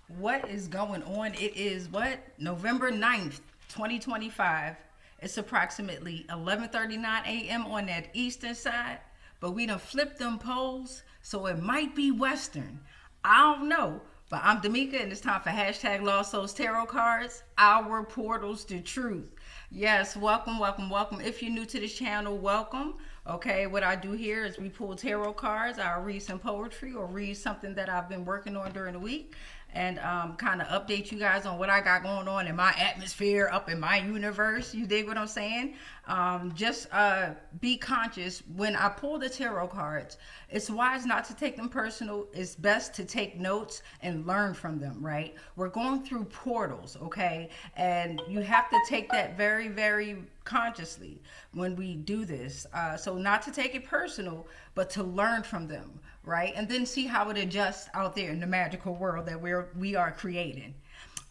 What is going on? It is what? November 9th, 2025. It's approximately 11:39 a.m. on that eastern side, but we done flipped them poles, so it might be western. I don't know. But I'm Damika, and it's time for hashtag Lost Souls Tarot Cards, our portals to truth. Yes, welcome, welcome, welcome. If you're new to this channel, welcome. Okay, what I do here is we pull tarot cards. I'll read some poetry or read something that I've been working on during the week, and kind of update you guys on what I got going on in my atmosphere, up in my universe. You dig what I'm saying? Just be conscious when I pull the tarot cards. It's wise not to take them personal. It's best to take notes and learn from them, right? We're going through portals, okay? And you have to take that very, very consciously when we do this. So not to take it personal, but to learn from them, right? And then see how it adjusts out there in the magical world that we are creating.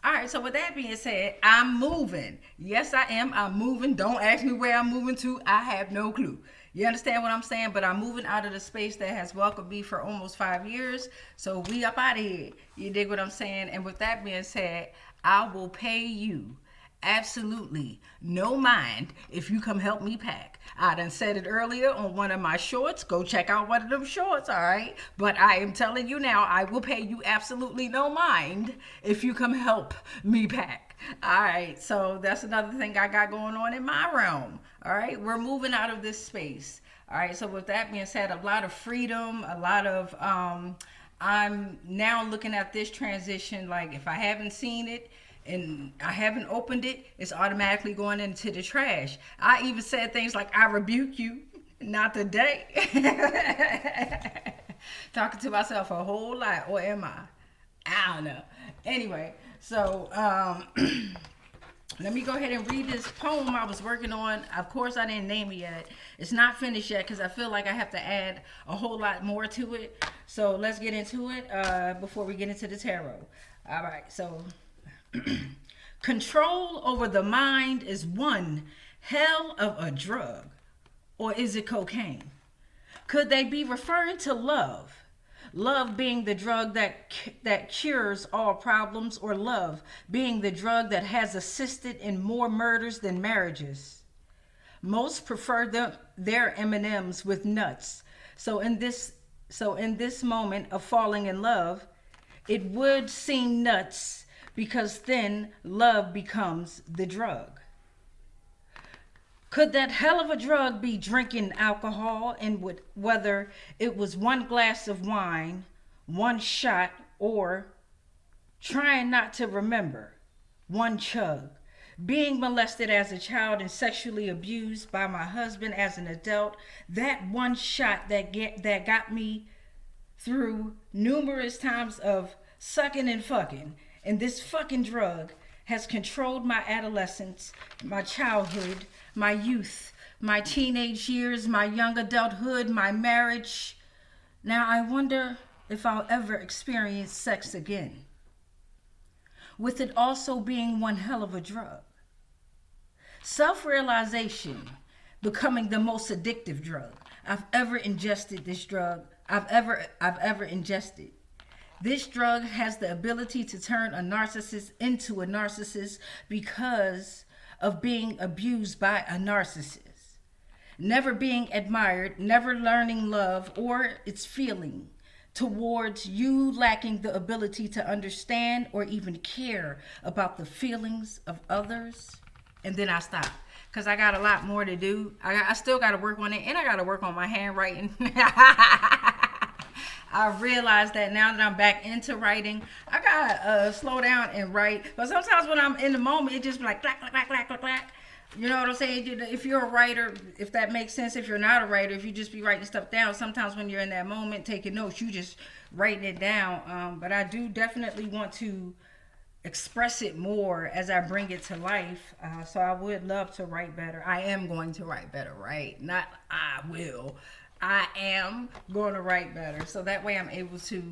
All right, so with that being said, I'm moving. Yes, I am. I'm moving. Don't ask me where I'm moving to. I have no clue. You understand what I'm saying? But I'm moving out of the space that has welcomed me for almost 5 years. So we up out of here. You dig what I'm saying? And with that being said, I will pay you absolutely no mind if you come help me pack. I done said it earlier on one of my shorts. Go check out one of them shorts, all right? But I am telling you now, I will pay you absolutely no mind if you come help me pack. All right, so that's another thing I got going on in my realm. All right, we're moving out of this space. All right, so with that being said, a lot of freedom, a lot of I'm now looking at this transition like if I haven't seen it and I haven't opened it, it's automatically going into the trash. I even said things like, I rebuke you, not today. Talking to myself a whole lot, or am I? I don't know. Anyway, so let me go ahead and read this poem I was working on. Of course, I didn't name it yet. It's not finished yet because I feel like I have to add a whole lot more to it. So let's get into it before we get into the tarot. All right, so control over the mind is one hell of a drug, or is it cocaine? Could they be referring to love? Love being the drug that cures all problems, or love being the drug that has assisted in more murders than marriages? Most prefer their M&Ms with nuts. So in this moment of falling in love, it would seem nuts because then love becomes the drug. Could that hell of a drug be drinking alcohol, and whether it was one glass of wine, one shot, or trying not to remember, one chug? Being molested as a child and sexually abused by my husband as an adult, that one shot that got me through numerous times of sucking and fucking. And this fucking drug has controlled my adolescence, my childhood, my youth, my teenage years, my young adulthood, my marriage. Now I wonder if I'll ever experience sex again, with it also being one hell of a drug. Self-realization becoming the most addictive drug. I've ever ingested this drug. I've ever ingested. This drug has the ability to turn a narcissist into a narcissist because of being abused by a narcissist. Never being admired, never learning love or its feeling towards you, lacking the ability to understand or even care about the feelings of others. And then I stop because I got a lot more to do. I still got to work on it, and I got to work on my handwriting. I realized that now that I'm back into writing, I gotta slow down and write. But sometimes when I'm in the moment, it just be like clack, clack, clack, clack, clack, clack. You know what I'm saying? If you're a writer, if that makes sense, if you're not a writer, if you just be writing stuff down, sometimes when you're in that moment taking notes, you just writing it down. But I do definitely want to express it more as I bring it to life. So I would love to write better. I am going to write better, right? Not I will. I am going to write better. So that way I'm able to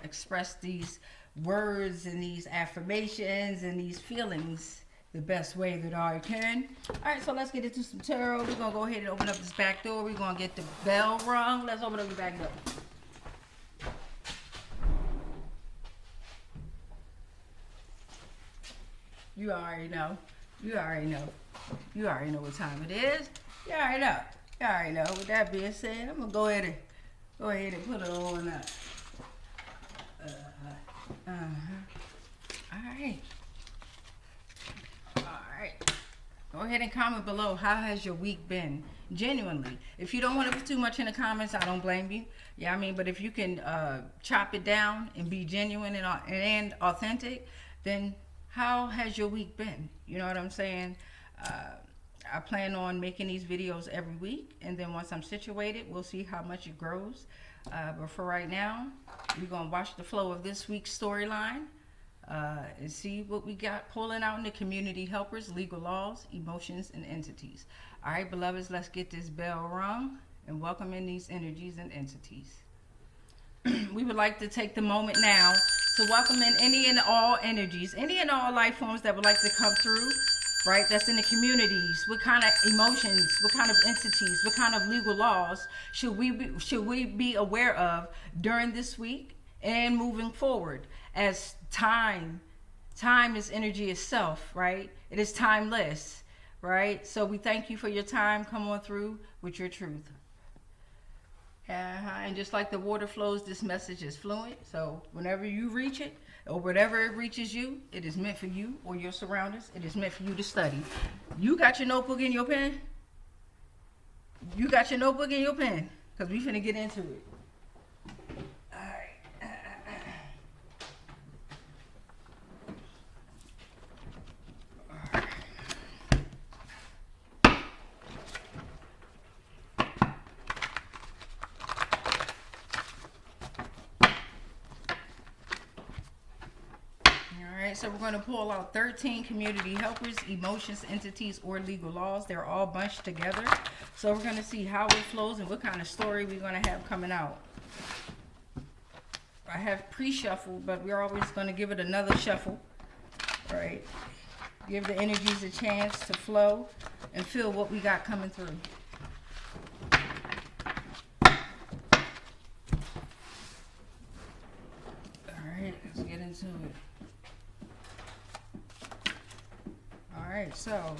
express these words and these affirmations and these feelings the best way that I can. All right, so let's get into some tarot. We're going to go ahead and open up this back door. We're going to get the bell rung. Let's open up the back door. You already know. You already know. You already know what time it is. You already know. You already know. With that being said, I'm gonna go ahead and put it on up. All right. All right. Go ahead and comment below. How has your week been? Genuinely. If you don't want to put too much in the comments, I don't blame you. Yeah, I mean, but if you can chop it down and be genuine and authentic, then how has your week been? You know what I'm saying? I plan on making these videos every week, and then once I'm situated, we'll see how much it grows. But for right now, we're going to watch the flow of this week's storyline and see what we got pulling out in the community helpers, legal laws, emotions, and entities. All right, beloveds, let's get this bell rung and welcome in these energies and entities. We would like to take the moment now to welcome in any and all energies, any and all life forms that would like to come through, right? That's in the communities. What kind of emotions, what kind of entities, what kind of legal laws should we be aware of during this week and moving forward? As time is energy itself, right? It is timeless, right? So we thank you for your time. Come on through with your truth. And just like the water flows, this message is fluent. So whenever you reach it, or whatever it reaches you, it is meant for you or your surroundings. It is meant for you to study. You got your notebook and your pen? You got your notebook and your pen? Because we finna get into it. All right. So we're going to pull out 13 community helpers, emotions, entities, or legal laws. They're all bunched together. So we're going to see how it flows and what kind of story we're going to have coming out. I have pre-shuffled, but we're always going to give it another shuffle. All right. Give the energies a chance to flow and feel what we got coming through. All right, let's get into it. Alright, so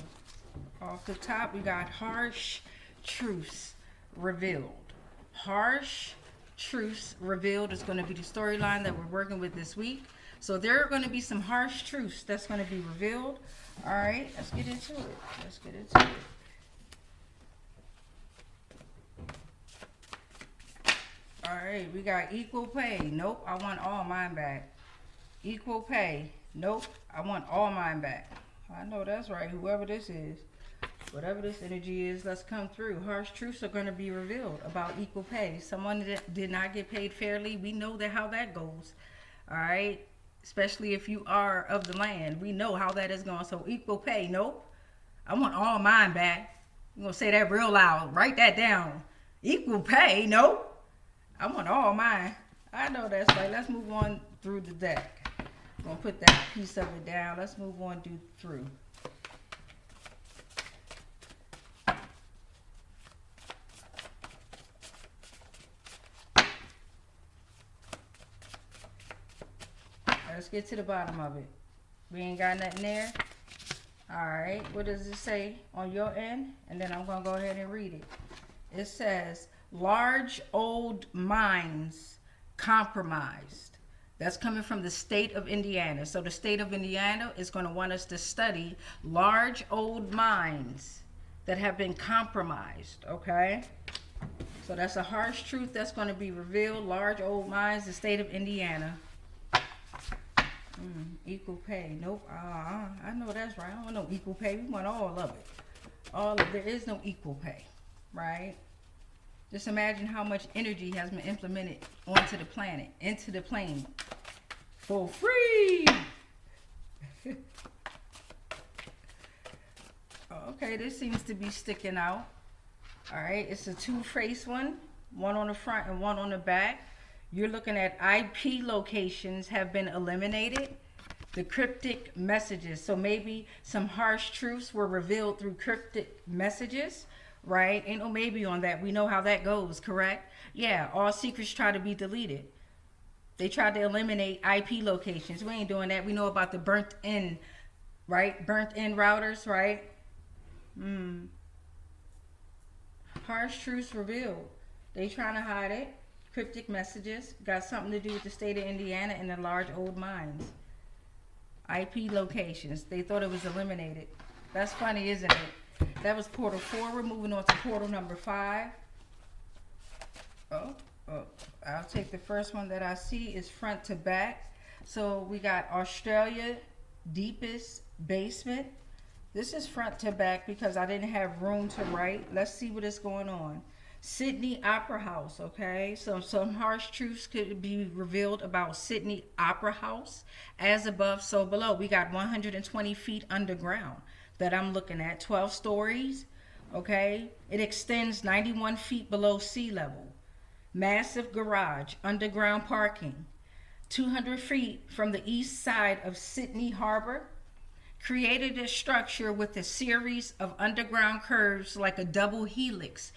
off the top we got harsh truths revealed. Harsh truths revealed is going to be the storyline that we're working with this week. So there are going to be some harsh truths that's going to be revealed. Alright, let's get into it. Let's get into it. Alright, we got equal pay. Nope, I want all mine back. Equal pay. Nope, I want all mine back. I know that's right. Whoever this is, whatever this energy is, let's come through. Harsh truths are going to be revealed about equal pay. Someone that did not get paid fairly, we know that how that goes. All right? Especially if you are of the land. We know how that is going. So equal pay, nope. I want all mine back. I'm going to say that real loud. Write that down. Equal pay, nope. I want all mine. I know that's right. Let's move on through the deck. Gonna put that piece of it down. Let's move on through. Let's get to the bottom of it. We ain't got nothing there. All right, what does it say on your end? And then I'm gonna go ahead and read it. It says, large old mines compromised. That's coming from the state of Indiana. So the state of Indiana is going to want us to study large old mines that have been compromised, okay? So that's a harsh truth that's going to be revealed. Large old mines, the state of Indiana. Equal pay. Nope. I know that's right. I don't want no equal pay. We want all of it. There is no equal pay, right? Just imagine how much energy has been implemented onto the planet, into the plane, for free. Okay, this seems to be sticking out. All right, it's a two-faced one on the front and one on the back. You're looking at IP locations have been eliminated. The cryptic messages. So maybe some harsh truths were revealed through cryptic messages. Right? Ain't no maybe on that. We know how that goes, correct? Yeah, all secrets try to be deleted. They tried to eliminate IP locations. We ain't doing that. We know about the burnt in right? Burnt in routers, right? Harsh truths revealed. They trying to hide it. Cryptic messages got something to do with the state of Indiana and the large old mines. IP locations. They thought it was eliminated. That's funny, isn't it? That was portal 4. We're moving on to portal number 5. Oh, I'll take the first one that I see is front to back. So we got Australia, deepest basement. This is front to back because I didn't have room to write. Let's see what is going on. Sydney Opera House, okay? So some harsh truths could be revealed about Sydney Opera House. As above, so below. We got 120 feet underground that I'm looking at. 12 stories, okay? It extends 91 feet below sea level. Massive garage, underground parking. 200 feet from the east side of Sydney Harbor. Created a structure with a series of underground curves like a double helix.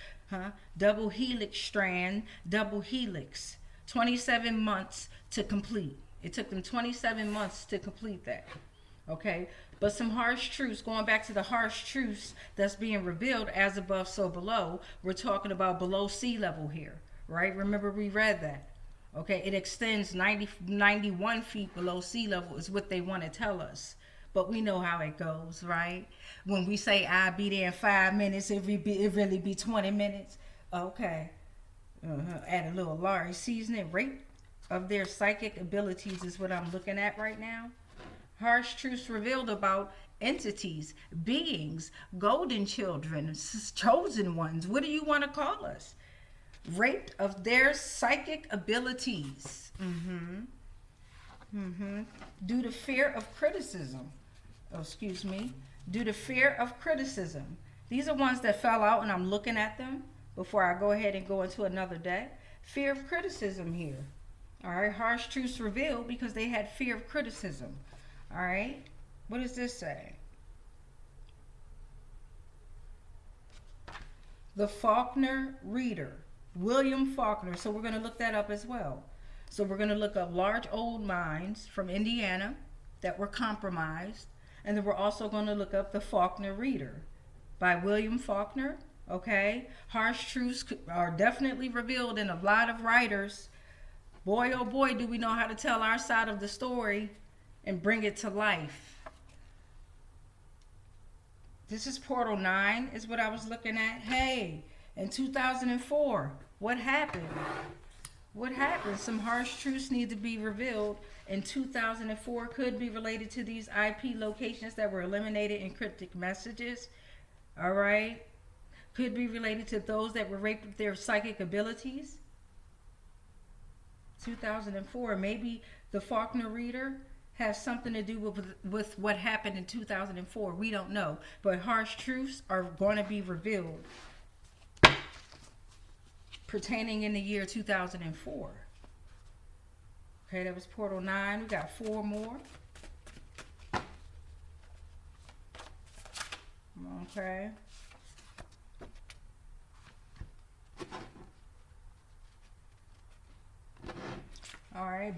Double helix strand, double helix. 27 months to complete. It took them 27 months to complete that. Okay, but some harsh truths, going back to the harsh truths that's being revealed as above, so below. We're talking about below sea level here, right? Remember we read that. Okay, it extends 91 feet below sea level is what they want to tell us. But we know how it goes, right? When we say I'll be there in 5 minutes, it really be 20 minutes. Okay. Add a little Laurie seasoning. Rate of their psychic abilities is what I'm looking at right now. Harsh truths revealed about entities, beings, golden children, chosen ones. What do you want to call us? Rate of their psychic abilities. Due to fear of criticism. Due to fear of criticism. These are ones that fell out and I'm looking at them before I go ahead and go into another deck. Fear of criticism here. All right, harsh truths revealed because they had fear of criticism. All right, what does this say? The Faulkner Reader, William Faulkner. So we're going to look that up as well. So we're going to look up large old mines from Indiana that were compromised. And then we're also going to look up the Faulkner Reader by William Faulkner. Okay. Harsh truths are definitely revealed in a lot of writers. Boy, oh boy, do we know how to tell our side of the story and bring it to life. This is Portal 9 is what I was looking at. Hey, in 2004, what happened? What happened? Some harsh truths need to be revealed in 2004. Could be related to these IP locations that were eliminated in cryptic messages. All right. Could be related to those that were raped with their psychic abilities. 2004. Maybe the Faulkner Reader has something to do with what happened in 2004. We don't know. But harsh truths are going to be revealed pertaining in the year 2004. Okay, that was Portal 9. We got 4 more. Okay. All right,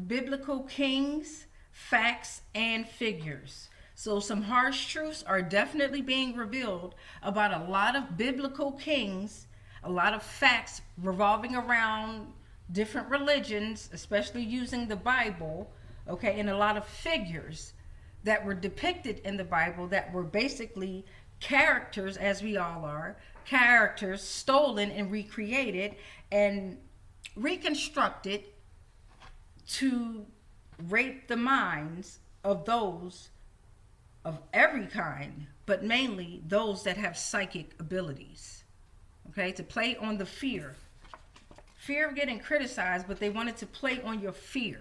biblical kings, facts, and figures. So some harsh truths are definitely being revealed about a lot of biblical kings, a lot of facts revolving around different religions, especially using the Bible, okay, and a lot of figures that were depicted in the Bible that were basically characters, as we all are, characters stolen and recreated and reconstructed to rape the minds of those of every kind, but mainly those that have psychic abilities. Okay, to play on the fear of getting criticized, but they wanted to play on your fear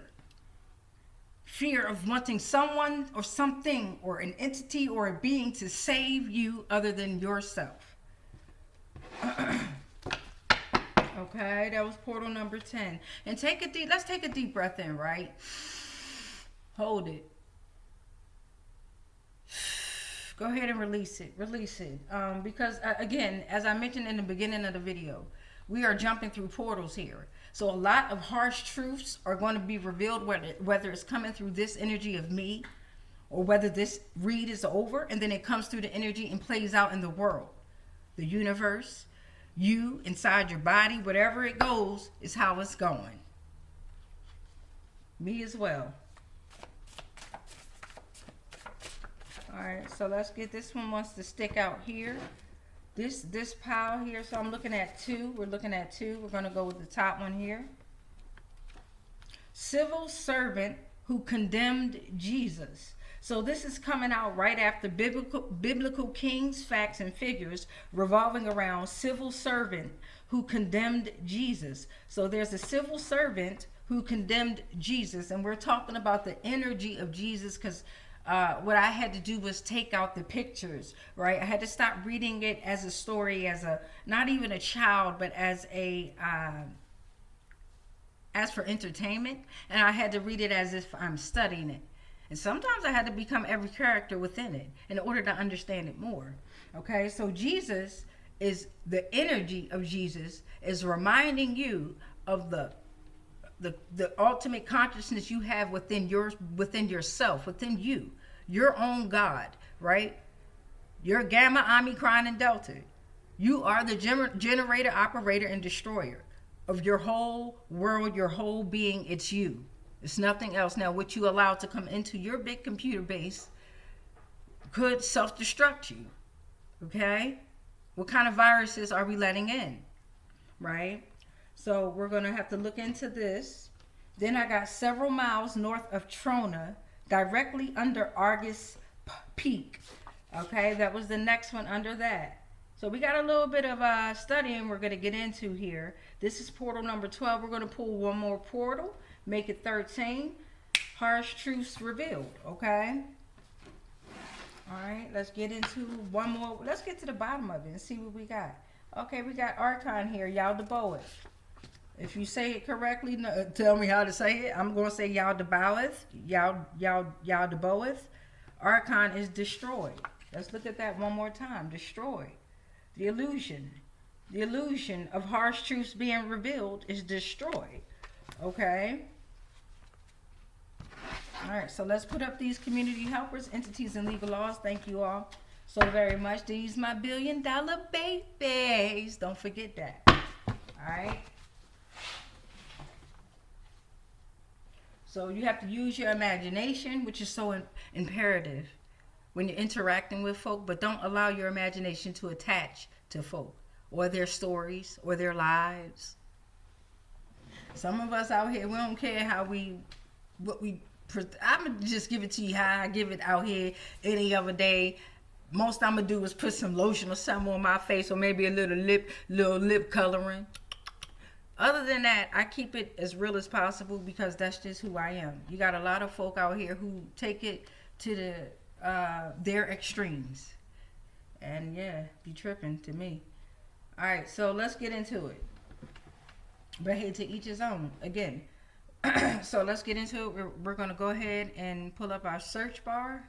of wanting someone or something or an entity or a being to save you other than yourself. Okay, that was portal number 10. And let's take a deep breath in, right? Hold it. Go ahead and release it. Because again, as I mentioned in the beginning of the video, we are jumping through portals here. So a lot of harsh truths are going to be revealed, whether it's coming through this energy of me or whether this read is over and then it comes through the energy and plays out in the world, the universe, you inside your body, whatever it goes is how it's going. Me as well. All right, so let's get this one wants to stick out here. This pile here, so I'm looking at two. We're looking at two. We're going to go with the top one here. Civil servant who condemned Jesus. So this is coming out right after biblical kings, facts, and figures revolving around civil servant who condemned Jesus. So there's a civil servant who condemned Jesus, and we're talking about the energy of Jesus, because what I had to do was take out the pictures, right? I had to stop reading it as a story, as a, not even a child, but as a, as for entertainment. And I had to read it as if I'm studying it. And sometimes I had to become every character within it in order to understand it more. Okay, so Jesus is, the energy of Jesus is reminding you of the ultimate consciousness you have within yourself, within you, your own God, right? Your Gamma, Omicron, and Delta. You are the generator, operator, and destroyer of your whole world, your whole being. It's you. It's nothing else. Now, what you allow to come into your big computer base could self-destruct you, okay? What kind of viruses are we letting in, right? So we're going to have to look into this. Then I got several miles north of Trona, directly under Argus Peak. Okay, that was the next one under that. So we got a little bit of studying we're going to get into here. This is portal number 12. We're going to pull one more portal, make it 13. Harsh truths revealed, okay? All right, let's get into one more. Let's get to the bottom of it and see what we got. Okay, we got Archon here, Yal Deboeth. If you say it correctly, tell me how to say it. I'm going to say Yal Deboeth. Yal Deboeth. Archon is destroyed. Let's look at that one more time. Destroyed. The illusion of harsh truths being revealed is destroyed. Okay? All right, so let's put up these community helpers, entities, and legal laws. Thank you all so very much. These my $1 billion babies. Don't forget that. All right? So you have to use your imagination, which is so imperative when you're interacting with folk, but don't allow your imagination to attach to folk or their stories or their lives. Some of us out here, we don't care how I'm going to just give it to you how I give it out here any other day. Most I'm going to do is put some lotion or something on my face, or maybe a little lip coloring. Other than that, I keep it as real as possible because that's just who I am. You got a lot of folk out here who take it to their extremes. And yeah, be tripping to me. All right, so let's get into it. But hey, to each his own. Again, so let's get into it. We're going to go ahead and pull up our search bar.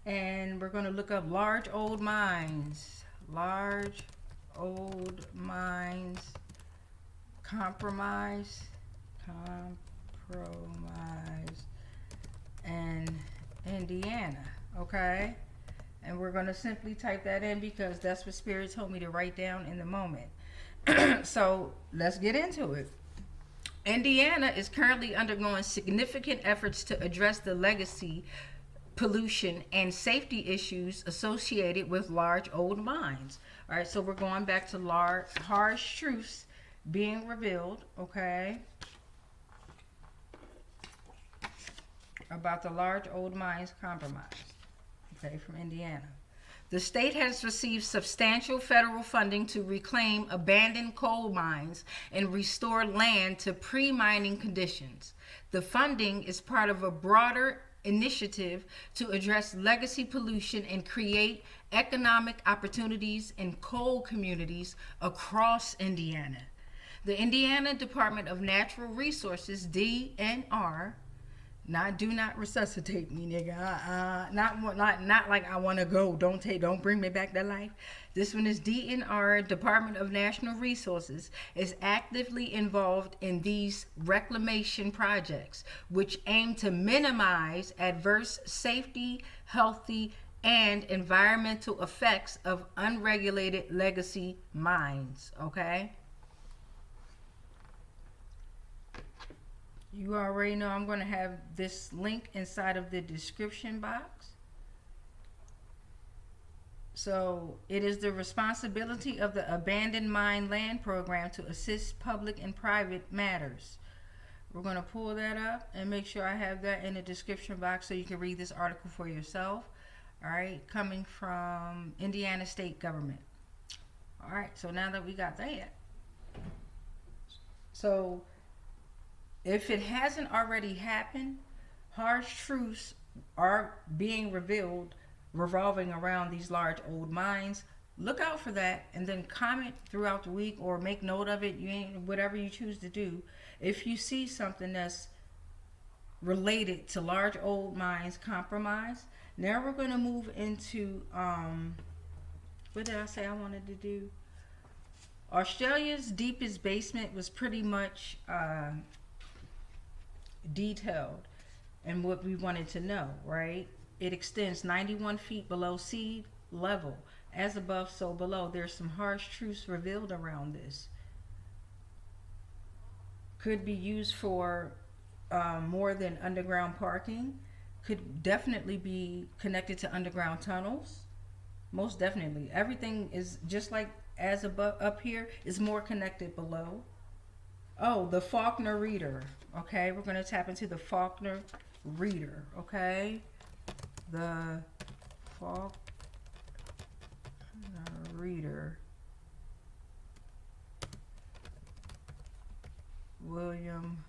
And we're going to look up large old mines. Large old mines. Compromise, and Indiana, okay? And we're going to simply type that in because that's what Spirit told me to write down in the moment. So let's get into it. Indiana is currently undergoing significant efforts to address the legacy, pollution, and safety issues associated with large old mines. All right, so we're going back to harsh truths being revealed, okay, about the large old mines compromise, okay, from Indiana. The state has received substantial federal funding to reclaim abandoned coal mines and restore land to pre-mining conditions. The funding is part of a broader initiative to address legacy pollution and create economic opportunities in coal communities across Indiana. The Indiana Department of Natural Resources, DNR, Do not resuscitate me, nigga. Not like I want to go. Don't bring me back to life. This one is DNR, Department of National Resources, is actively involved in these reclamation projects, which aim to minimize adverse safety, healthy, and environmental effects of unregulated legacy mines. Okay. You already know I'm going to have this link inside of the description box. So it is the responsibility of the Abandoned Mine Land Program to assist public and private matters. We're going to pull that up and make sure I have that in the description box so you can read this article for yourself. All right, coming from Indiana State Government. All right, so now that we got that. So if it hasn't already happened, harsh truths are being revealed revolving around these large old mines. Look out for that, and then comment throughout the week or make note of it. Whatever you choose to do. If you see something that's related to large old mines compromise. Now we're going to move into what did I say I wanted to do? Australia's deepest basement was pretty much detailed and what we wanted to know, right? It extends 91 feet below sea level. As above, so below. There's some harsh truths revealed around this. Could be used for more than underground parking. Could definitely be connected to underground tunnels. Most definitely. Everything is just like as above up here is more connected below. Oh, the Faulkner Reader. Okay, we're going to tap into the Faulkner Reader. Okay, the Faulkner Reader. William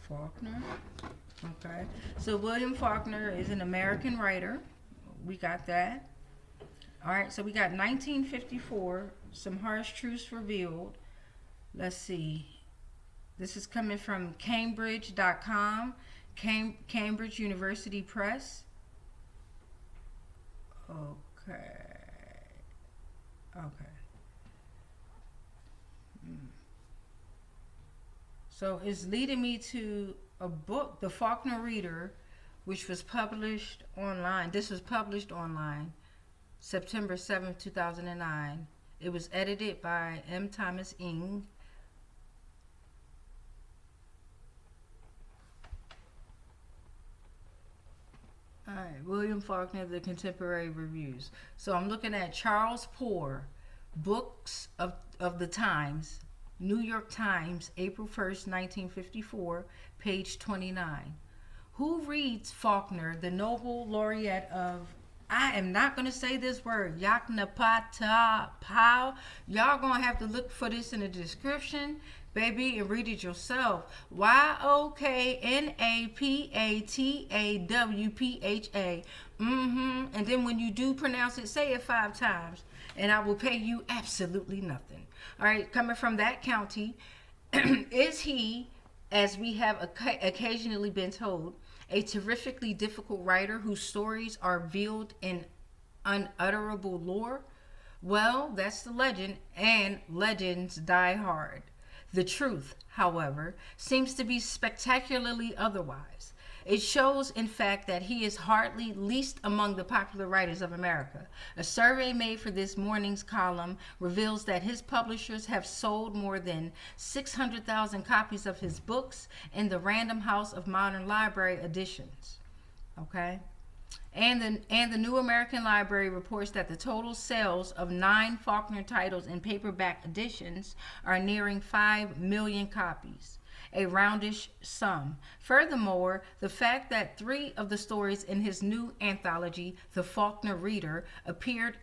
Faulkner. Okay, so William Faulkner is an American writer. We got that. All right, so we got 1954, some harsh truths revealed. Let's see. This is coming from Cambridge.com, Cambridge University Press. Okay. So it's leading me to a book, The Faulkner Reader, which was published online. This was published online, September 7th, 2009. It was edited by M. Thomas Ing. All right, William Faulkner, The Contemporary Reviews. So I'm looking at Charles Poor, Books of the Times, New York Times, April 1st, 1954, page 29. Who reads Faulkner, the Nobel laureate of, I am not going to say this word, Yaknapata Pow. Y'all going to have to look for this in the description, baby, and read it yourself. Yoknapatawpha. And then when you do pronounce it, say it 5 times, and I will pay you absolutely nothing. All right, coming from that county, is he, as we have occasionally been told, a terrifically difficult writer whose stories are veiled in unutterable lore? Well, that's the legend, and legends die hard. The truth, however, seems to be spectacularly otherwise. It shows, in fact, that he is hardly least among the popular writers of America. A survey made for this morning's column reveals that his publishers have sold more than 600,000 copies of his books in the Random House of Modern Library editions. Okay? And the New American Library reports that the total sales of 9 Faulkner titles in paperback editions are nearing 5 million copies. A roundish sum. Furthermore, the fact that 3 of the stories in his new anthology, The Faulkner Reader, appeared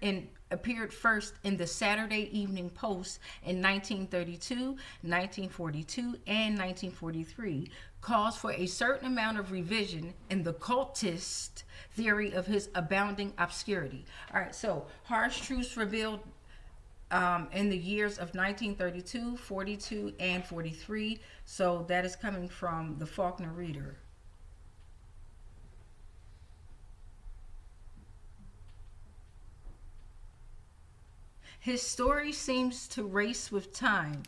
first in the Saturday Evening Post in 1932, 1942, and 1943, calls for a certain amount of revision in the cultist theory of his abounding obscurity. All right, so harsh truths revealed in the years of 1932, 42, and 43. So that is coming from the Faulkner Reader. His story seems to race with time,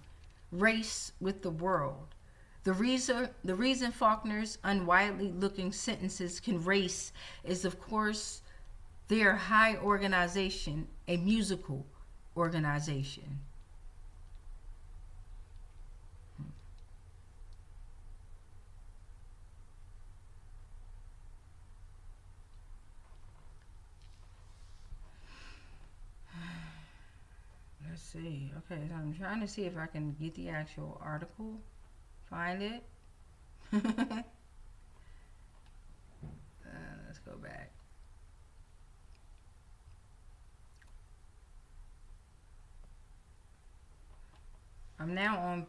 race with the world. The reason Faulkner's unwildly looking sentences can race is, of course, their high organization, a musical organization. Let's see. Okay, so I'm trying to see if I can get the actual article, find it. Let's go back. I'm now on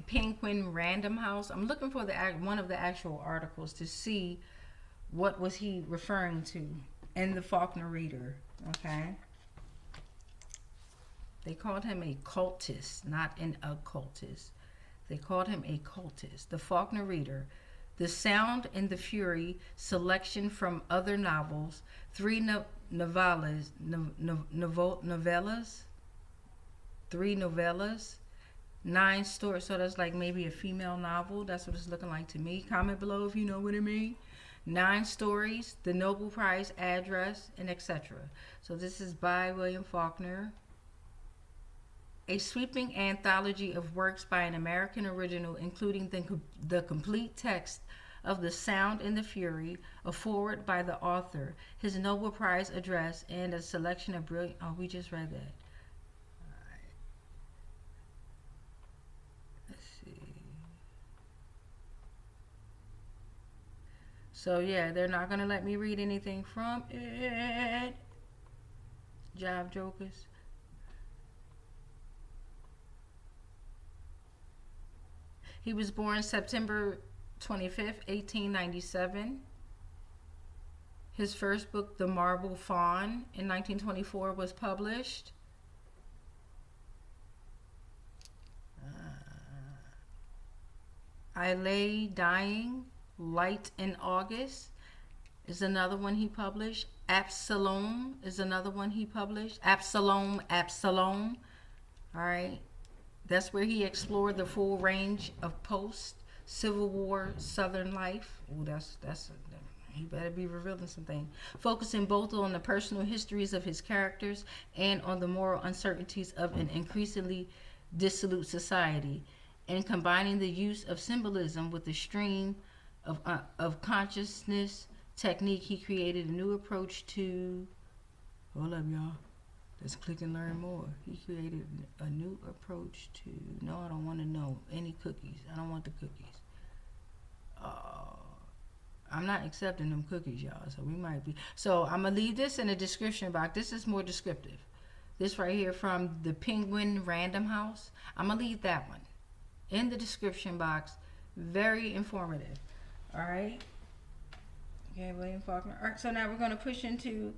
Penguin Random House. I'm looking for the one of the actual articles to see what was he referring to in the Faulkner Reader. Okay. They called him a cultist, not an occultist. They called him a cultist. The Faulkner Reader. The Sound and the Fury, selection from other novels, three novellas, three novellas, 9 stories. So that's like maybe a female novel. That's what it's looking like to me. Comment below if you know what I mean. 9 stories, the Nobel Prize address, and etc. So this is by William Faulkner. A sweeping anthology of works by an American original, including the complete text of The Sound and the Fury, a foreword by the author, his Nobel Prize address, and a selection of brilliant... Oh, we just read that. All right. Let's see. So, yeah, they're not going to let me read anything from it. Job jokers. He was born September 25th, 1897. His first book, The Marble Faun, in 1924 was published. I Lay Dying, Light in August is another one he published. Absalom is another one he published. Absalom. All right. That's where he explored the full range of post-Civil War Southern life. Ooh, he better be revealing something. Focusing both on the personal histories of his characters and on the moral uncertainties of an increasingly dissolute society, and combining the use of symbolism with the stream of consciousness technique, he created a new approach to... Hold up, y'all. Let's click and learn more. He created a new approach to... No, I don't want to know any cookies. I don't want the cookies. I'm not accepting them cookies, y'all. So we might be... So I'm going to leave this in the description box. This is more descriptive. This right here from the Penguin Random House. I'm going to leave that one in the description box. Very informative. All right. Okay, William Faulkner. All right, so now we're going to push into...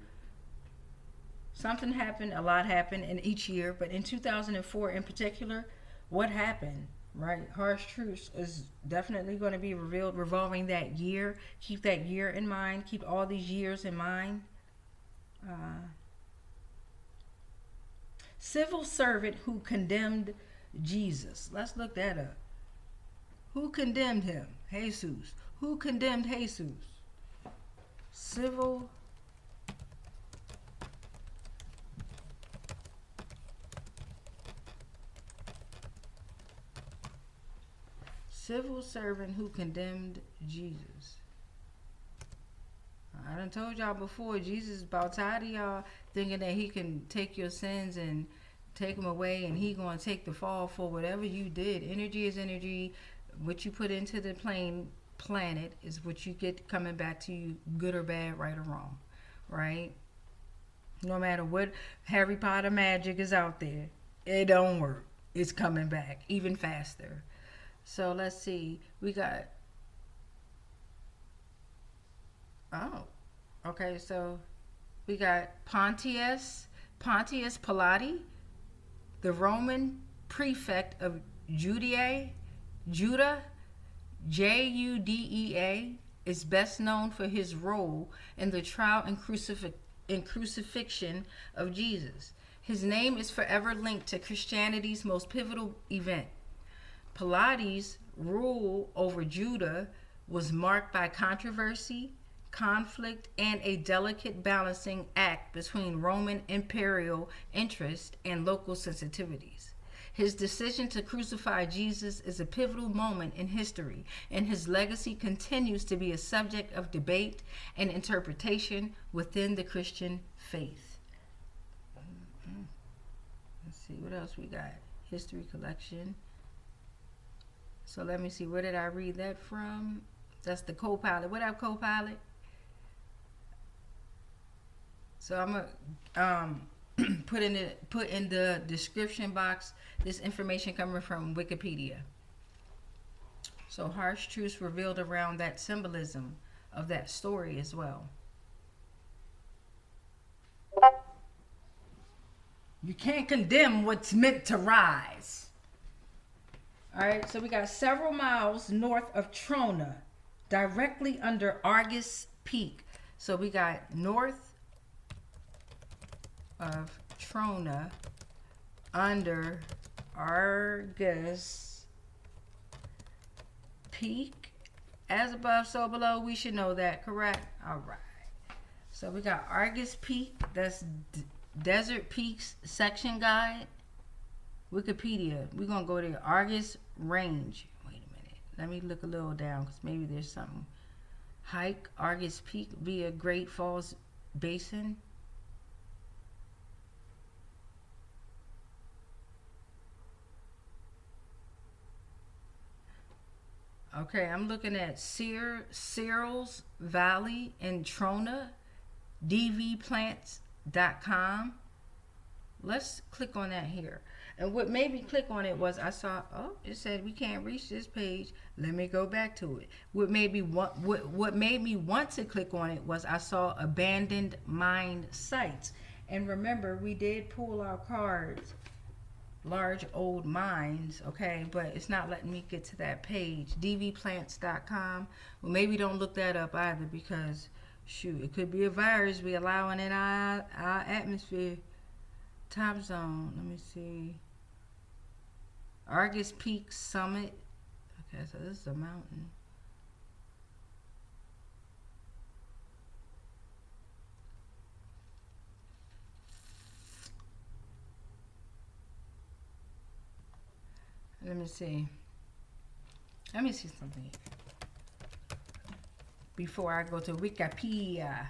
Something happened, a lot happened in each year, but in 2004 in particular, what happened, right? Harsh Truths is definitely going to be revealed revolving that year. Keep that year in mind. Keep all these years in mind. Civil servant who condemned Jesus. Let's look that up. Who condemned him? Jesus. Who condemned Jesus? Civil servant who condemned Jesus. I done told y'all before, Jesus is about tired of y'all thinking that he can take your sins and take them away, and he gonna take the fall for whatever you did. Energy is energy. What you put into the planet is what you get coming back to you, good or bad, right or wrong, right? No matter what Harry Potter magic is out there, it don't work. It's coming back even faster. So let's see. We got... Oh, okay. So we got Pontius Pilate. The Roman prefect of Judah, Judea, is best known for his role in the trial and crucifixion of Jesus. His name is forever linked to Christianity's most pivotal event. Pilates' rule over Judah was marked by controversy, conflict, and a delicate balancing act between Roman imperial interest and local sensitivities. His decision to crucify Jesus is a pivotal moment in history, and his legacy continues to be a subject of debate and interpretation within the Christian faith. Let's see, what else we got? History collection. So let me see, where did I read that from? That's the co-pilot. What up, co-pilot? So I'm gonna put in the description box this information coming from Wikipedia. So harsh truths revealed around that symbolism of that story as well. You can't condemn what's meant to rise. All right, so we got several miles north of Trona, directly under Argus Peak. So we got north of Trona, under Argus Peak. As above, so below. We should know that, correct? All right. So we got Argus Peak. That's Desert Peaks section guide. Wikipedia. We're going to go to Argus Range. Wait a minute. Let me look a little down because maybe there's something. Hike Argus Peak via Great Falls Basin. Okay, I'm looking at Cyril's Valley in Trona, dvplants.com. Let's click on that here. And what made me click on it was I saw, oh, it said we can't reach this page. Let me go back to it. What made me want to click on it was I saw abandoned mine sites. And remember, we did pull our cards. Large old mines, okay, but it's not letting me get to that page. dvplants.com. Well, maybe don't look that up either because shoot, it could be a virus we allowing in our atmosphere. Top zone, let me see. Argus Peak Summit. Okay, so this is a mountain. Let me see. Let me see something before I go to Wikipedia.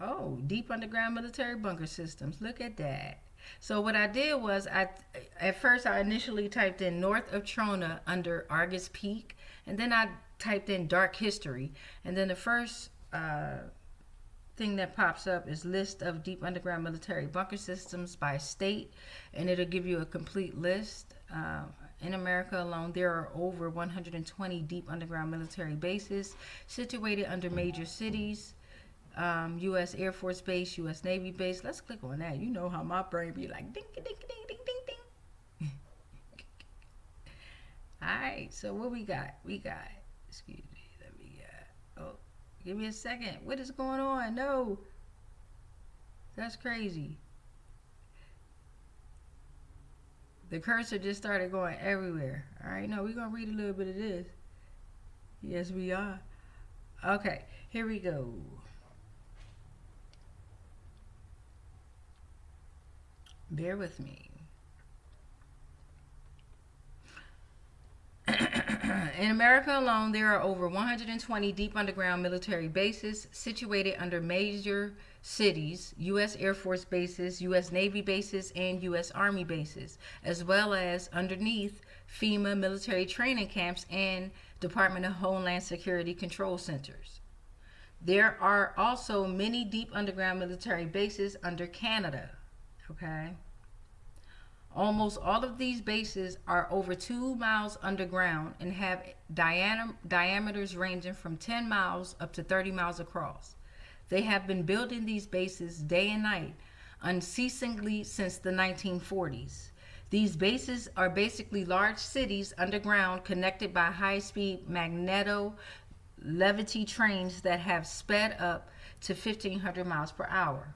Oh, deep underground military bunker systems. Look at that. So what I did was at first I initially typed in north of Trona under Argus Peak, and then I typed in dark history, and then the first thing that pops up is list of deep underground military bunker systems by state, and it'll give you a complete list. In America alone, there are over 120 deep underground military bases situated under major cities. U.S. Air Force Base, U.S. Navy Base. Let's click on that. You know how my brain be like ding, ding, ding, ding, ding, ding. All right, so what we got? Excuse me, oh, give me a second. What is going on? No. That's crazy. The cursor just started going everywhere. All right, no, we're going to read a little bit of this. Yes, we are. Okay, here we go. Bear with me. In America alone, there are over 120 deep underground military bases situated under major cities, U.S. Air Force bases, U.S. Navy bases, and U.S. Army bases, as well as underneath FEMA military training camps and Department of Homeland Security control centers. There are also many deep underground military bases under Canada. Okay. Almost all of these bases are over 2 miles underground and have diameters ranging from 10 miles up to 30 miles across. They have been building these bases day and night unceasingly since the 1940s. These bases are basically large cities underground connected by high-speed magneto-levity trains that have sped up to 1,500 miles per hour.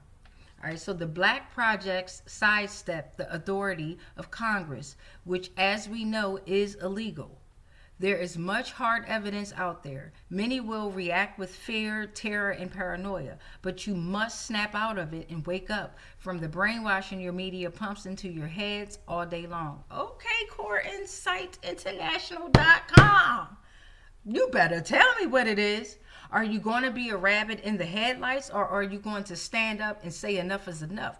All right, so the black projects sidestep the authority of Congress, which, as we know, is illegal. There is much hard evidence out there. Many will react with fear, terror, and paranoia, but you must snap out of it and wake up from the brainwashing your media pumps into your heads all day long. Okay, CoreInsightInternational.com. You better tell me what it is. Are you going to be a rabbit in the headlights, or are you going to stand up and say enough is enough?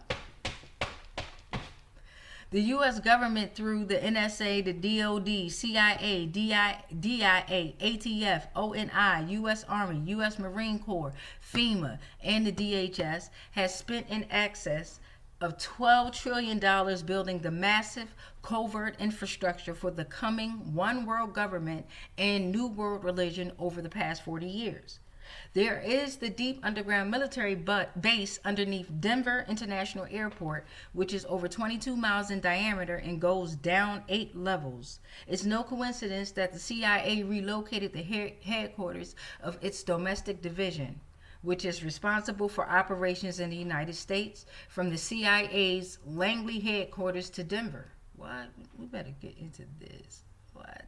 The U.S. government, through the NSA, the DOD, CIA, DIA, ATF, ONI, U.S. Army, U.S. Marine Corps, FEMA, and the DHS, has spent in excess of $12 trillion building the massive covert infrastructure for the coming one world government and new world religion over the past 40 years. There is the deep underground military base underneath Denver International Airport, which is over 22 miles in diameter and goes down 8 levels. It's no coincidence that the CIA relocated the headquarters of its domestic division, which is responsible for operations in the United States, from the CIA's Langley headquarters to Denver. What? We better get into this. What?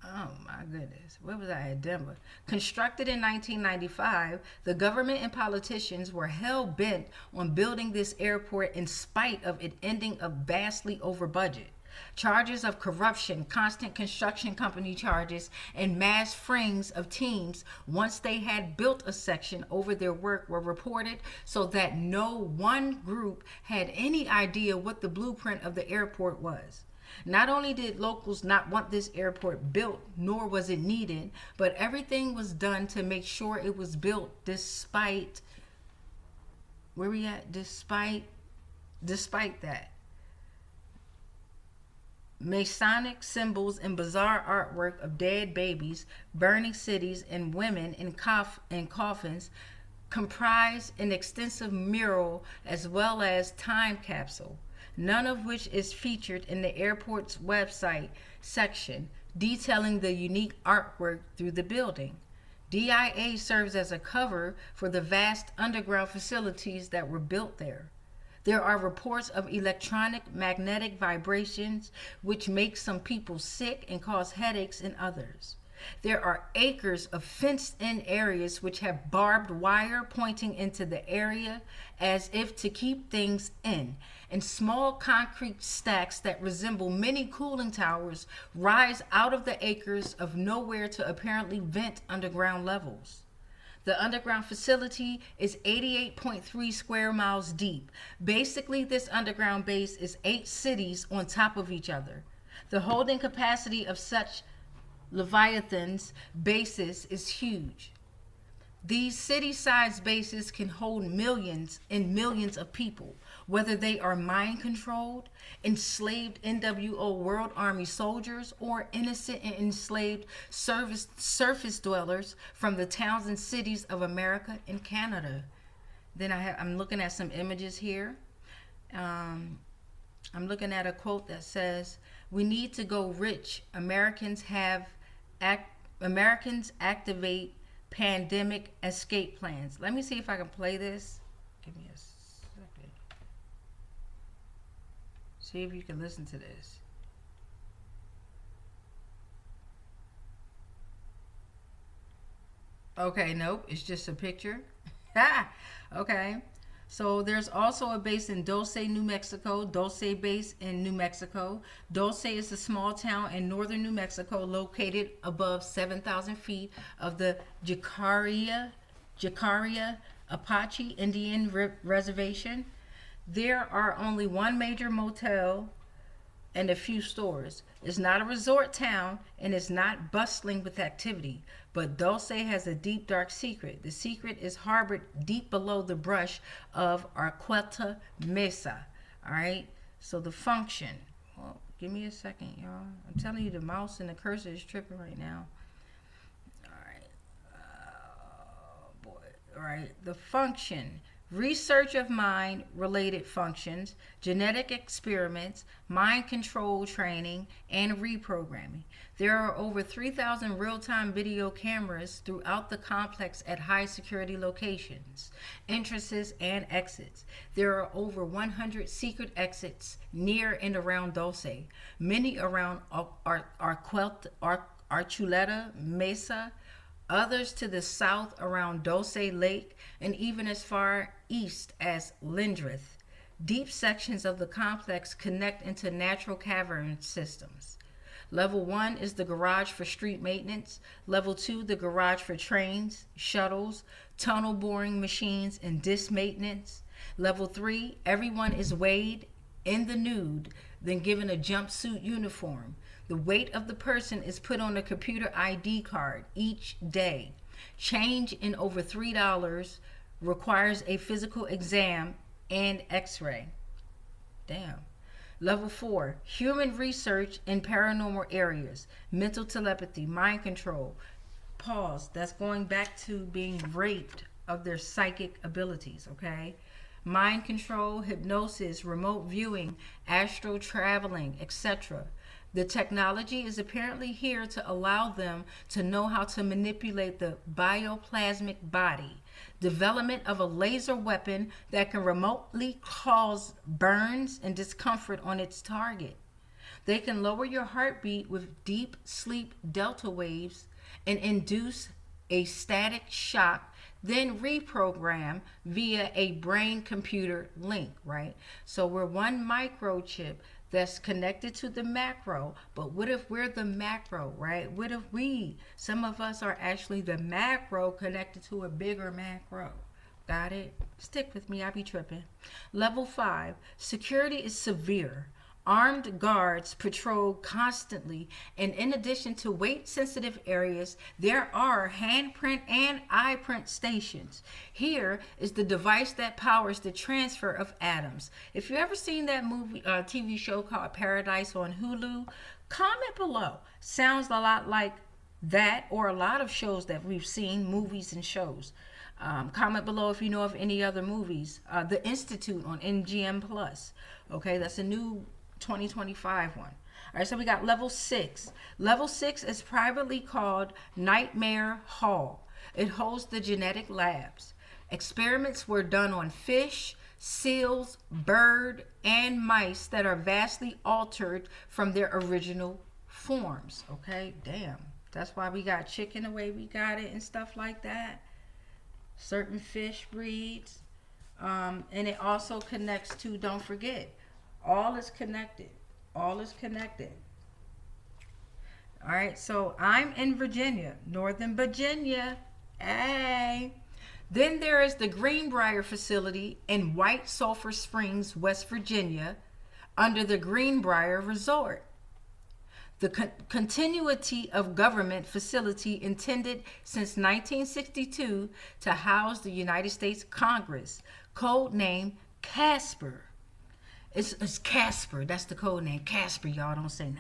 Oh my goodness. Where was I at? Denver. Constructed in 1995, the government and politicians were hell-bent on building this airport in spite of it ending up vastly over budget. Charges of corruption, constant construction company charges, and mass frings of teams once they had built a section over their work were reported, so that no one group had any idea what the blueprint of the airport was. Not only did locals not want this airport built, nor was it needed, but everything was done to make sure it was built despite, where we at? Despite that. Masonic symbols and bizarre artwork of dead babies, burning cities, and women in coffins comprise an extensive mural as well as time capsule, none of which is featured in the airport's website section detailing the unique artwork through the building. DIA serves as a cover for the vast underground facilities that were built there. There are reports of electronic magnetic vibrations which make some people sick and cause headaches in others. There are acres of fenced-in areas which have barbed wire pointing into the area as if to keep things in, and small concrete stacks that resemble mini cooling towers rise out of the acres of nowhere to apparently vent underground levels. The underground facility is 88.3 square miles deep. Basically, this underground base is 8 cities on top of each other. The holding capacity of such Leviathan's bases is huge. These city-sized bases can hold millions and millions of people, whether they are mind-controlled, enslaved NWO World Army soldiers, or innocent and enslaved surface dwellers from the towns and cities of America and Canada. Then I'm looking at some images here. I'm looking at a quote that says, "We need to go rich. Americans activate pandemic escape plans." Let me see if I can play this. Give me a second. See if you can listen to this. Okay, nope, it's just a picture. Okay. So there's also a base in Dulce, New Mexico. Dulce base in New Mexico. Dulce is a small town in northern New Mexico located above 7,000 feet of the Jicaria Apache Indian Reservation. There are only one major motel and a few stores. It's not a resort town and it's not bustling with activity, but Dulce has a deep, dark secret. The secret is harbored deep below the brush of Arqueta Mesa. All right, so the function. Well, give me a second, y'all. I'm telling you, the mouse and the cursor is tripping right now. All right. Boy. right? The function, research of mind related functions, genetic experiments, mind control training, and reprogramming. There are over 3,000 real time video cameras throughout the complex at high security locations, entrances, and exits. There are over 100 secret exits near and around Dulce, many around Archuleta Mesa, others to the south around Dulce Lake, and even as far east as Lindrith. Deep sections of the complex connect into natural cavern systems. Level 1 is the garage for street maintenance. Level 2, the garage for trains, shuttles, tunnel boring machines, and disc maintenance. Level 3, everyone is weighed in the nude, then given a jumpsuit uniform. The weight of the person is put on a computer ID card each day. Change in over $3 requires a physical exam and x-ray. Damn. Level 4, human research in paranormal areas, mental telepathy, mind control. Pause. That's going back to being raped of their psychic abilities, okay? Mind control, hypnosis, remote viewing, astral traveling, etc. The technology is apparently here to allow them to know how to manipulate the bioplasmic body. Development of a laser weapon that can remotely cause burns and discomfort on its target. They can lower your heartbeat with deep sleep delta waves and induce a static shock, then reprogram via a brain-computer link, right? So we're one microchip that's connected to the macro, but what if we're the macro, right? What if some of us are actually the macro connected to a bigger macro? Got it? Stick with me, I be tripping. Level 5, security is severe. Armed guards patrol constantly, and in addition to weight-sensitive areas, there are handprint and eyeprint stations. Here is the device that powers the transfer of atoms. If you ever seen that movie, TV show called Paradise on Hulu, comment below. Sounds a lot like that, or a lot of shows that we've seen, movies and shows. Comment below if you know of any other movies. The Institute on MGM Plus. Okay, that's a new 2025 one. All right, so we got level 6. Level 6 is privately called Nightmare Hall. It holds the genetic labs. Experiments were done on fish, seals, bird, and mice that are vastly altered from their original forms. Okay, damn. That's why we got chicken the way we got it and stuff like that. Certain fish breeds. And it also connects to, don't forget, all is connected. All is connected. All right, so I'm in Virginia, Northern Virginia. Hey. Then there is the Greenbrier facility in White Sulphur Springs, West Virginia, under the Greenbrier Resort. The continuity of government facility intended since 1962 to house the United States Congress, code name Casper. It's Casper. That's the code name. Casper, y'all don't say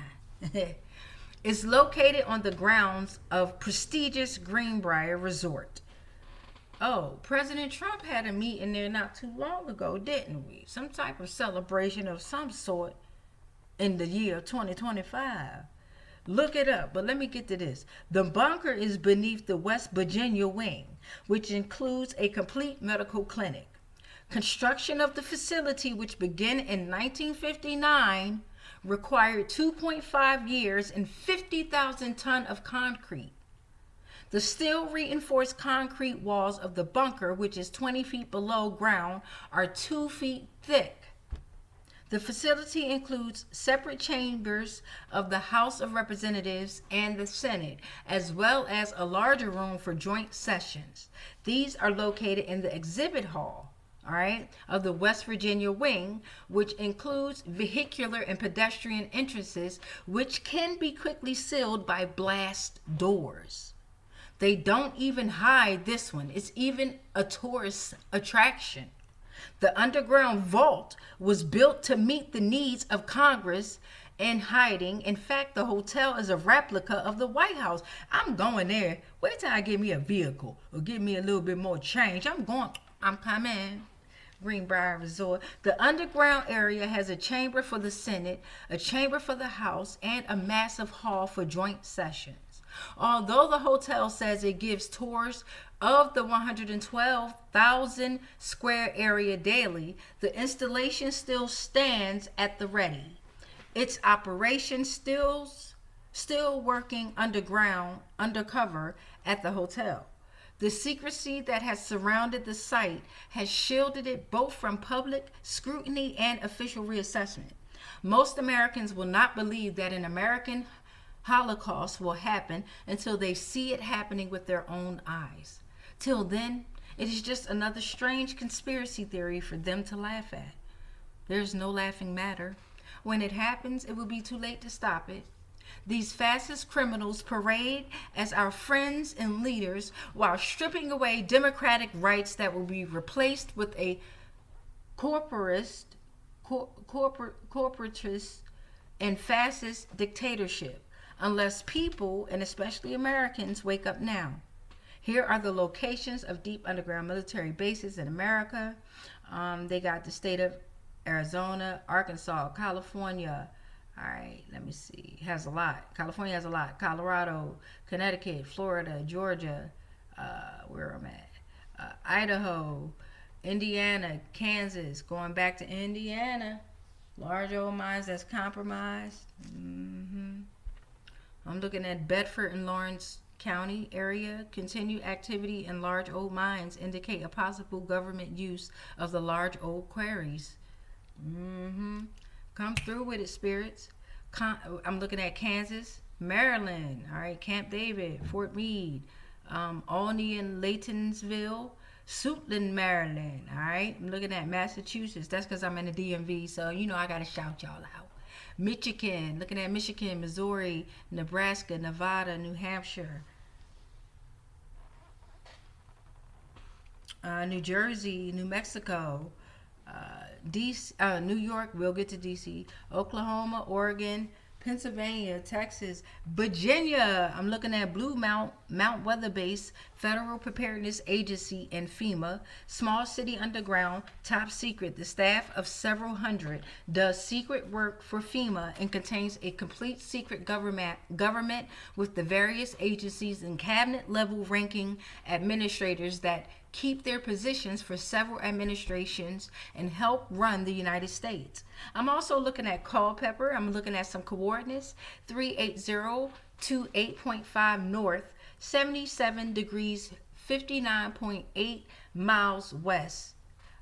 that. It's located on the grounds of prestigious Greenbrier Resort. Oh, President Trump had a meeting there not too long ago, didn't we? Some type of celebration of some sort in the year 2025. Look it up, but let me get to this. The bunker is beneath the West Virginia wing, which includes a complete medical clinic. Construction of the facility, which began in 1959, required 2.5 years and 50,000 tons of concrete. The steel reinforced concrete walls of the bunker, which is 20 feet below ground, are 2 feet thick. The facility includes separate chambers of the House of Representatives and the Senate, as well as a larger room for joint sessions. These are located in the exhibit hall, all right, of the West Virginia wing, which includes vehicular and pedestrian entrances, which can be quickly sealed by blast doors. They don't even hide this one. It's even a tourist attraction. The underground vault was built to meet the needs of Congress and hiding. In fact, the hotel is a replica of the White House. I'm going there. Wait till I get me a vehicle or get me a little bit more change. I'm coming. Greenbrier Resort. The underground area has a chamber for the Senate, a chamber for the House, and a massive hall for joint sessions. Although the hotel says it gives tours of the 112,000 square area daily, the installation still stands at the ready. Its operation still working undercover at the hotel. The secrecy that has surrounded the site has shielded it both from public scrutiny and official reassessment. Most Americans will not believe that an American Holocaust will happen until they see it happening with their own eyes. Till then, it is just another strange conspiracy theory for them to laugh at. There's no laughing matter. When it happens, it will be too late to stop it. These fascist criminals parade as our friends and leaders while stripping away democratic rights that will be replaced with a corporatist and fascist dictatorship, unless people, and especially Americans, wake up now. Here are the locations of deep underground military bases in America. They got the state of Arizona, Arkansas, California. All right, let me see. Has a lot. California has a lot. Colorado, Connecticut, Florida, Georgia, where I'm at, Idaho, Indiana, Kansas. Going back to Indiana, large old mines that's compromised. I'm looking at Bedford and Lawrence County area. Continued activity in large old mines indicate a possible government use of the large old quarries. Come through with it, spirits. I'm looking at Kansas, Maryland, all right, Camp David, Fort Meade, Olney and Laytonsville, Suitland, Maryland, all right. I'm looking at Massachusetts. That's because I'm in the DMV, so you know I got to shout y'all out. Michigan, looking at Michigan, Missouri, Nebraska, Nevada, New Hampshire, New Jersey, New Mexico, New York, we'll get to DC, Oklahoma, Oregon, Pennsylvania, Texas, Virginia. I'm looking at Blue Mount Weather Base, Federal Preparedness Agency, and FEMA. Small city underground, top secret. The staff of several hundred does secret work for FEMA and contains a complete secret government with the various agencies and cabinet level ranking administrators that keep their positions for several administrations and help run the United States. I'm also looking at Culpeper. I'm looking at some coordinates. 38028.5 north, 77 degrees 59.8 miles west.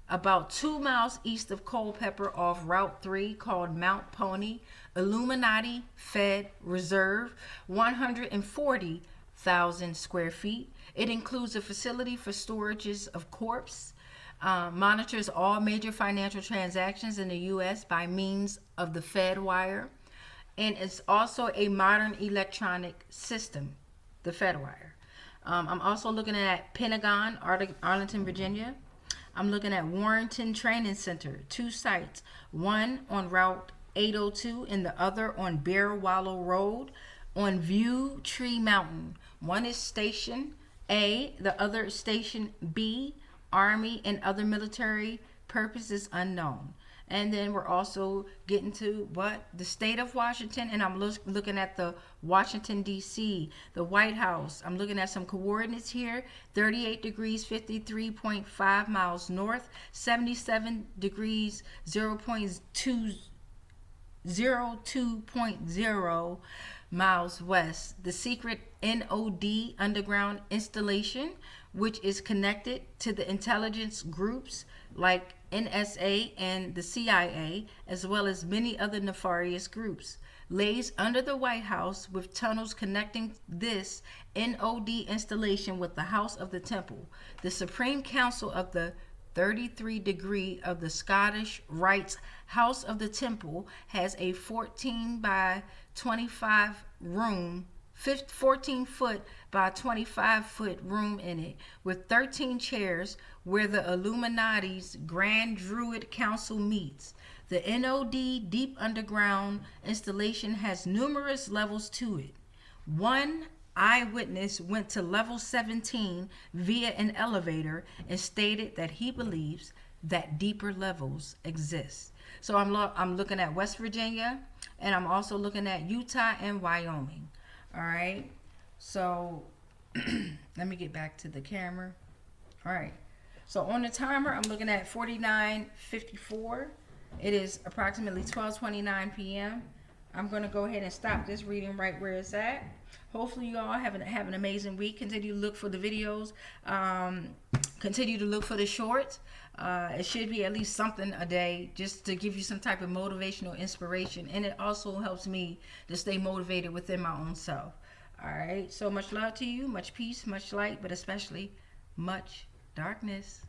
About 2 miles east of Culpeper off Route 3 called Mount Pony, Illuminati Fed Reserve, 140,000 square feet. It includes a facility for storages of corpse, monitors all major financial transactions in the U.S. by means of the Fed wire, and it's also a modern electronic system, the Fed wire. I'm also looking at Pentagon, Arlington, Virginia. I'm looking at Warrenton Training Center, 2 sites, one on Route 802 and the other on Bear Wallow Road on View Tree Mountain. One is Station A, the other is Station B, Army and other military purposes unknown. And then we're also getting to the state of Washington, and I'm looking at the Washington, D.C., the White House. I'm looking at some coordinates here, 38 degrees, 53.5 miles north, 77 degrees, 02.0 miles west. The secret NOD underground installation, which is connected to the intelligence groups like NSA and the CIA, as well as many other nefarious groups, lays under the White House with tunnels connecting this NOD installation with the House of the Temple. The Supreme Council of the 33rd degree of the Scottish Rites House of the Temple has a 14 by 25 room, 14 foot by 25 foot room in it, with 13 chairs where the Illuminati's Grand Druid Council meets. The NOD deep underground installation has numerous levels to it. One eyewitness went to level 17 via an elevator and stated that he believes that deeper levels exist. So I'm looking at West Virginia, and I'm also looking at Utah and Wyoming. All right. So let me get back to the camera. All right. So on the timer, I'm looking at 49:54. It is approximately 12:29 p.m. I'm going to go ahead and stop this reading right where it's at. Hopefully you all have an amazing week. Continue to look for the videos. Continue to look for the shorts. It should be at least something a day just to give you some type of motivational inspiration. And it also helps me to stay motivated within my own self. All right. So much love to you. Much peace, much light, but especially much darkness.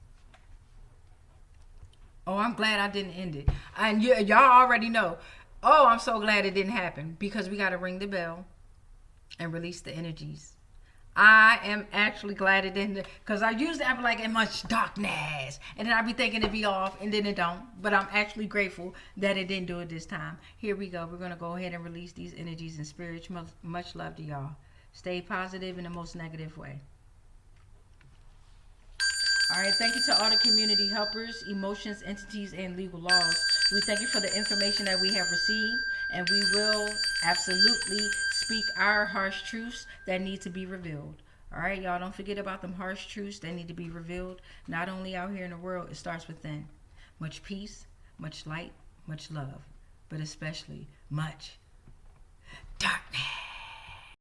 Oh, I'm glad I didn't end it. And y'all already know. Oh, I'm so glad it didn't happen, because we got to ring the bell and release the energies. I am actually glad it didn't, because I usually be like, in much darkness, and then I be thinking it'd be off, and then it don't. But I'm actually grateful that it didn't do it this time. Here we go. We're going to go ahead and release these energies and spirits. Much love to y'all. Stay positive in the most negative way. All right, thank you to all the community helpers, emotions, entities, and legal laws. We thank you for the information that we have received, and we will absolutely speak our harsh truths that need to be revealed. All right, y'all, don't forget about them harsh truths that need to be revealed, not only out here in the world, it starts within. Much peace, much light, much love, but especially much darkness.